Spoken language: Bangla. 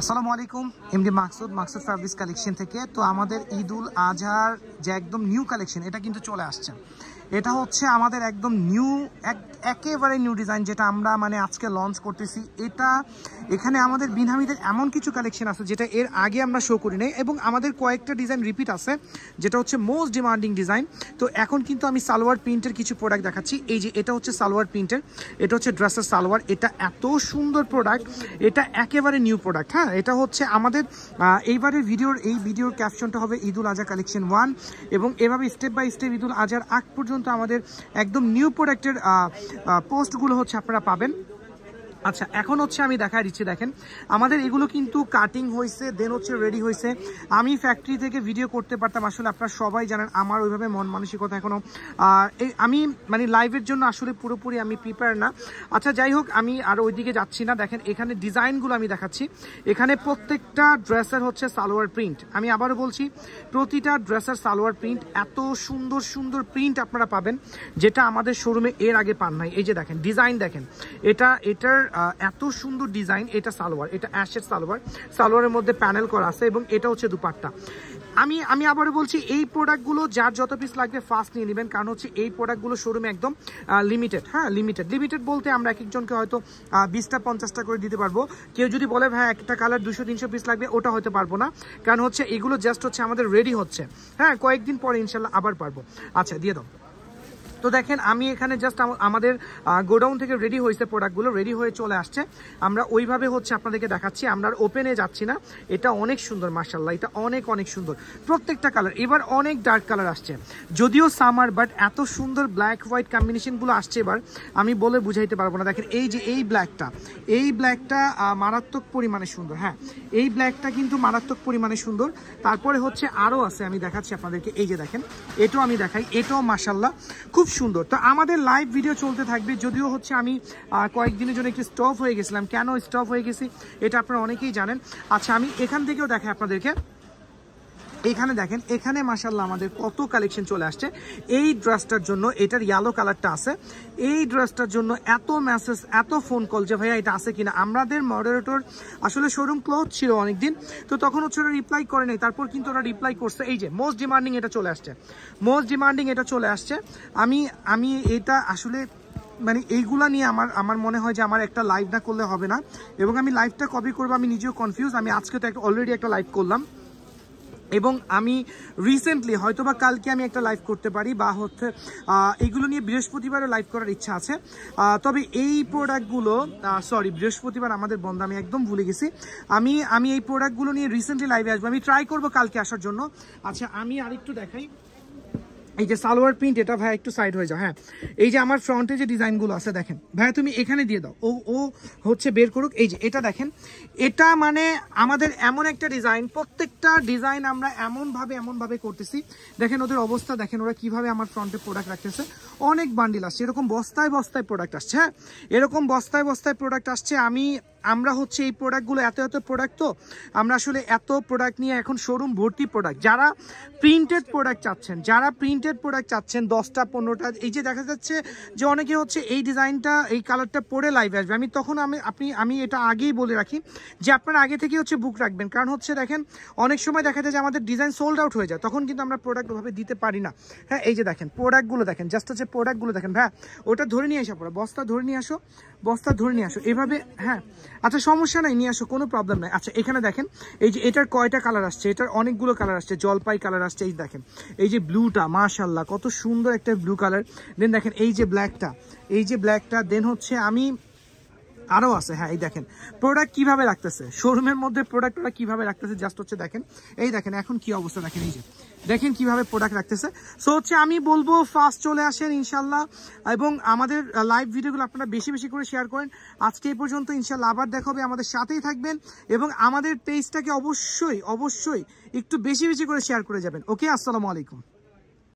আসসালামু আলাইকুম এমডি মাকসুদ ফ্যাব্রিক্স কালেকশন থেকে। তো আমাদের ঈদুল আজহার যে একদম নিউ কালেকশন এটা কিন্তু চলে আসছে। এটা হচ্ছে আমাদের একদম নিউ একেবারে নিউ ডিজাইন যেটা আমরা মানে আজকে লঞ্চ করতেছি। এটা এখানে আমাদের বিনহামিদের এমন কিছু কালেকশন আছে যেটা এর আগে আমরা শো করি নাই, এবং আমাদের কয়েকটা ডিজাইন রিপিট আছে যেটা হচ্ছে মোস্ট ডিমান্ডিং ডিজাইন। তো এখন কিন্তু আমি সালোয়ার প্রিন্টের কিছু প্রোডাক্ট দেখাচ্ছি। এই যে এটা হচ্ছে সালোয়ার প্রিন্টের, এটা হচ্ছে ড্রেসের সালোয়ার। এটা এত সুন্দর প্রোডাক্ট, এটা একেবারে নিউ প্রোডাক্ট। হ্যাঁ, এটা হচ্ছে আমাদের এইবারের ভিডিওর ক্যাপশনটা হবে ঈদুল আজহা কালেকশন 1, এবং এভাবে স্টেপ বাই স্টেপ ঈদুল আজহার আগ পর্যন্ত আমাদের একদম নিউ প্রোডাক্টের পোস্টগুলো হচ্ছে আপনারা পাবেন। আচ্ছা, এখন হচ্ছে আমি দেখাই দিচ্ছি। দেখেন আমাদের এগুলো কিন্তু কাটিং হয়েছে, দেন হচ্ছে রেডি হয়েছে। আমি ফ্যাক্টরি থেকে ভিডিও করতে পারতাম, আসলে আপনারা সবাই জানেন আমার ওইভাবে মন মানসিকতা এখনো আমি মানে লাইভের জন্য আসলে পুরোপুরি আমি প্রিপেয়ার না। আচ্ছা, যাই হোক, আমি আর ওইদিকে যাচ্ছি না। দেখেন এখানে ডিজাইনগুলো আমি দেখাচ্ছি। এখানে প্রত্যেকটা ড্রেসের হচ্ছে সালোয়ার প্রিন্ট। আমি আবারও বলছি, প্রতিটা ড্রেসের সালোয়ার প্রিন্ট, এত সুন্দর সুন্দর প্রিন্ট আপনারা পাবেন যেটা আমাদের শোরুমে এর আগে পান নাই। এই যে দেখেন ডিজাইন, দেখেন এটার এত সুন্দর ডিজাইন। এটা সালোয়ার, এটা অ্যাশের সালোয়ারের মধ্যে প্যানেল করা আছে, এবং এটা হচ্ছে দুপাট্টা। আমি আবারও বলছি, এই প্রোডাক্টগুলো যার যত পিস লাগবে ফার্স্ট নিয়ে নেবেন, কারণ হচ্ছে এই প্রোডাক্টগুলো শোরুমে একদম লিমিটেড। হ্যাঁ, লিমিটেড বলতে আমরা এক একজনকে হয়তো 20টা 50টা করে দিতে পারবো। কেউ যদি বলে ভাই একটা কালার 200-300 পিস লাগবে, ওটা হতে পারবো না, কারণ হচ্ছে এগুলো জাস্ট হচ্ছে আমাদের রেডি হচ্ছে। হ্যাঁ, কয়েকদিন পরে ইনশাল্লাহ আবার পারবো। আচ্ছা, দিয়ে দাও। তো দেখেন আমি এখানে জাস্ট আমাদের গোডাউন থেকে রেডি হয়েছে, প্রোডাক্টগুলো রেডি হয়ে চলে আসছে। আমরা ওইভাবে হচ্ছে আপনাদেরকে দেখাচ্ছি, আমরা ওপেনে যাচ্ছি না। এটা অনেক সুন্দর, মাশাআল্লাহ, এটা অনেক সুন্দর প্রত্যেকটা কালার। এবার অনেক ডার্ক কালার আসছে, যদিও সামার, বাট এত সুন্দর ব্ল্যাক হোয়াইট কম্বিনেশনগুলো আসছে এবার আমি বলে বুঝাইতে পারবো না। দেখেন এই যে এই ব্ল্যাকটা মারাত্মক পরিমাণে সুন্দর। হ্যাঁ, এই ব্ল্যাকটা কিন্তু মারাত্মক পরিমাণে সুন্দর। তারপরে হচ্ছে আরও আছে, আমি দেখাচ্ছি আপনাদেরকে। এই যে দেখেন, এটাও আমি দেখাই, এটাও মাশাআল্লাহ খুব সুন্দর। তো আমাদের লাইভ ভিডিও চলতে থাকবে, যদিও হচ্ছে আমি কয়েকদিনের জন্য একটু স্টপ হয়ে গেছিলাম। কেন স্টপ হয়ে গেছি এটা আপনারা অনেকেই জানেন। আচ্ছা, আমি এখান থেকেও দেখাই আপনাদেরকে। এখানে দেখেন, এখানে মাশাআল্লাহ আমাদের কত কালেকশন চলে আসছে এই ড্রেসটার জন্য। এটার ইয়েলো কালারটা আছে। এই ড্রেসটার জন্য এত মেসেজ, এত ফোন কল যে ভাইয়া এটা আছে কিনা। আমাদের মডারেটর আসলে শোরুম ক্লোজ ছিল অনেকদিন, তো তখন হচ্ছে ওরা রিপ্লাই করে নাই। তারপর কিন্তু ওরা রিপ্লাই করছে। এই যে মোস্ট ডিমান্ডিং এটা চলে আসছে। আমি এটা আসলে মানে এইগুলা নিয়ে আমার মনে হয় যে আমার একটা লাইভ না করলে হবে না, এবং আমি লাইভটা কবে করবো আমি নিজেও কনফিউজ। আমি আজকে তো অলরেডি একটা লাইভ করলাম, এবং আমি রিসেন্টলি হয়তো বা কালকে আমি একটা লাইভ করতে পারি, বা হচ্ছে এইগুলো নিয়ে বৃহস্পতিবারে লাইভ করার ইচ্ছা আছে। তবে এই প্রোডাক্টগুলো বৃহস্পতিবার আমাদের বন্ধ, আমি একদম ভুলে গেছি। আমি এই প্রোডাক্টগুলো নিয়ে রিসেন্টলি লাইভে আসবো, আমি ট্রাই করবো কালকে আসার জন্য। আচ্ছা, আমি আরেকটু দেখাই। এই যে সালোয়ার প্রিন্ট, এটা ভাই একটু সাইড হয়ে যাও। হ্যাঁ, এই যে আমার ফ্রন্টে যে ডিজাইনগুলো আছে দেখেন, ভাইয়া তুমি এখানে দিয়ে দাও, ও হচ্ছে বের করুক। এই যে এটা দেখেন, এটা মানে আমাদের এমন একটা ডিজাইন, প্রত্যেকটা ডিজাইন আমরা এমনভাবে করতেছি। দেখেন ওদের অবস্থা, দেখেন ওরা কিভাবে আমার ফ্রন্টে প্রোডাক্ট রাখতেছে। অনেক বান্ডিল আসছে, এরকম বস্তায় প্রোডাক্ট আসছে। হ্যাঁ, এরকম বস্তায় প্রোডাক্ট আসছে। আমরা হচ্ছে এই প্রোডাক্টগুলো এত প্রোডাক্ট, তো আমরা আসলে এত প্রোডাক্ট নিয়ে এখন শোরুম ভর্তি প্রোডাক্ট। যারা প্রিন্টেড প্রোডাক্ট চাচ্ছেন 10টা 15টা, এই যে দেখা যাচ্ছে যে অনেকে হচ্ছে এই ডিজাইনটা, এই কালারটা পরে লাইভে আসবে। আমি এটা আগেই বলে রাখি যে আপনারা আগে থেকে হচ্ছে বুক রাখবেন, কারণ হচ্ছে দেখেন অনেক সময় দেখা যায় যে আমাদের ডিজাইন সোল্ড আউট হয়ে যায়, তখন কিন্তু আমরা প্রোডাক্ট ওভাবে দিতে পারি না। হ্যাঁ, এই যে দেখেন প্রোডাক্টগুলো দেখেন, জাস্ট হচ্ছে প্রোডাক্টগুলো দেখেন। হ্যাঁ, ওটা ধরে নিয়ে আসা পড়ে, বস্তা ধরে নিয়ে আসো এভাবে। হ্যাঁ, আচ্ছা সমস্যা নাই, নিয়ে আসো, কোনো প্রবলেম নাই। আচ্ছা, এখানে দেখেন এই যে এটার কয়টা কালার আসছে, এটার অনেকগুলো কালার আসছে, জলপাই কালার আসছে। এই দেখেন এই যে ব্লুটা, মাশাআল্লাহ কত সুন্দর একটা ব্লু কালার। দেন দেখেন এই যে ব্ল্যাকটা, দেন হচ্ছে আরও আছে। হ্যাঁ, এই দেখেন প্রোডাক্ট কিভাবে রাখতেছে শোরুমের মধ্যে, প্রোডাক্ট ওরা কিভাবে রাখতেছে জাস্ট হচ্ছে দেখেন। এই দেখেন এখন কি অবস্থা, দেখেন এই যে দেখেন কিভাবে প্রোডাক্ট রাখতেছে। সো হচ্ছে আমি বলবো ফার্স্ট চলে আসেন ইনশাল্লাহ, এবং আমাদের লাইভ ভিডিওগুলো আপনারা বেশি করে শেয়ার করেন। আজকে এই পর্যন্ত, ইনশাল্লাহ আবার দেখা হবে, আমাদের সাথেই থাকবেন, এবং আমাদের পেজটাকে অবশ্যই একটু বেশি করে শেয়ার করে যাবেন। ওকে, আসসালামু আলাইকুম।